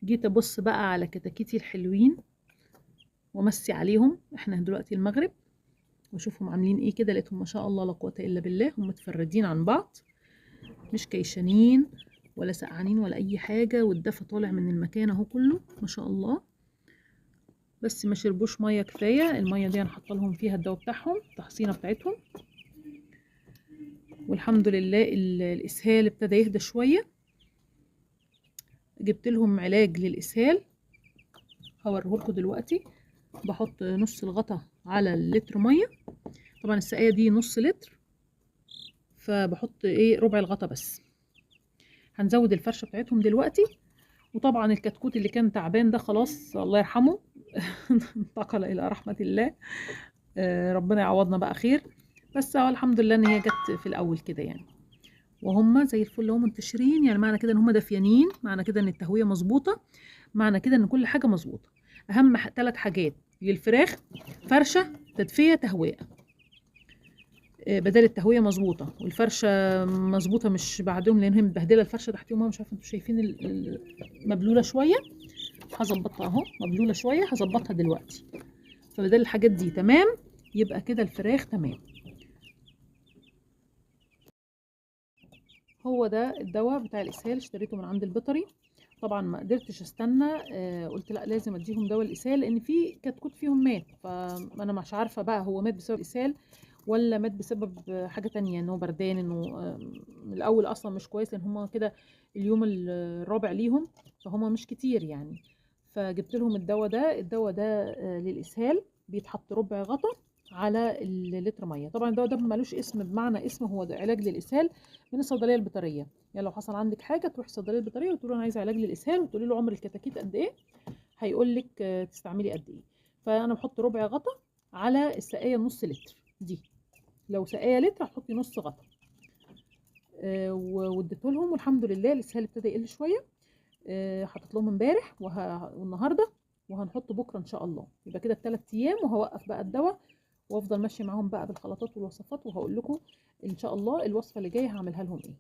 جيت ابص بقى على كتاكيتي الحلوين وامسي عليهم. احنا دلوقتي المغرب واشوفهم عاملين ايه كده، لقيتهم ما شاء الله لا قوه الا بالله، هم متفردين عن بعض، مش كيشانين ولا سقعانين ولا اي حاجه، والدفى طالع من المكان اهو كله ما شاء الله. بس ما شربوش ميه كفايه، الميه دي انا حاطه لهم فيها الدواء بتاعهم، التحصينه بتاعتهم. والحمد لله الاسهال ابتدى يهدى شويه. جبت لهم علاج للاسهال هوريه لكم دلوقتي. بحط نص الغطا على اللتر ميه، طبعا السقايه دي نص لتر، فبحط ايه ربع الغطا بس. هنزود الفرشه بتاعتهم دلوقتي. وطبعا الكتكوت اللي كان تعبان ده خلاص الله يرحمه انتقل الى رحمه الله. ربنا يعوضنا بقى خير. بس هو الحمد لله ان هي جت في الاول كده يعني، وهم زي الفل هم منتشرين. يعني معنى كده ان هم دافيانين، معنى كده ان التهويه مظبوطه، معنى كده ان كل حاجه مظبوطه. اهم 3 حاجات للفراخ: فرشه، تدفئه، تهويه. بدل التهويه مظبوطه والفرشه مظبوطه مش بعدهم، لان هي متبهدله الفرشه تحتيهم، مش عارفه انتوا شايفين مبلوله شويه. هظبطها اهو، مبلوله شويه هظبطها دلوقتي. فبدل الحاجات دي تمام، يبقى كده الفراخ تمام. هو ده الدواء بتاع الاسهال، اشتريته من عند البيطري. طبعا ما قدرتش استنى، قلت لا لازم اديهم دواء الاسهال، لان في كتكوت فيهم مات، فانا مش عارفه بقى هو مات بسبب الاسهال ولا مات بسبب حاجه تانية، انه بردان، انه من الاول اصلا مش كويس، لان هما كده اليوم الرابع ليهم، فهما مش كتير يعني. فجبت لهم الدواء ده. الدواء ده للاسهال، بيتحط ربع غطا على اللتر ميه. طبعا الدواء ده ملوش اسم بمعنى اسم، هو ده علاج للاسهال من الصيدليه البيطريه. يعني لو حصل عندك حاجه تروح الصيدليه البيطريه وتقول له انا عايزه علاج للاسهال، وتقولي له عمر الكتاكيت قد ايه، هيقول لك تستعملي قد ايه. فانا بحط ربع غطا على السقايه نص لتر دي. لو سقايه لتر هتحطي نص غطا. واديته لهم والحمد لله الاسهال ابتدى يقل شويه. حطيت لهم امبارح والنهارده، وهنحط بكره ان شاء الله. يبقى كده ال3 ايام، وهوقف بقى الدواء وافضل ماشيه معاهم بقى بالخلطات والوصفات، وهقول لكم ان شاء الله الوصفه اللي جايه هعملها لهم ايه.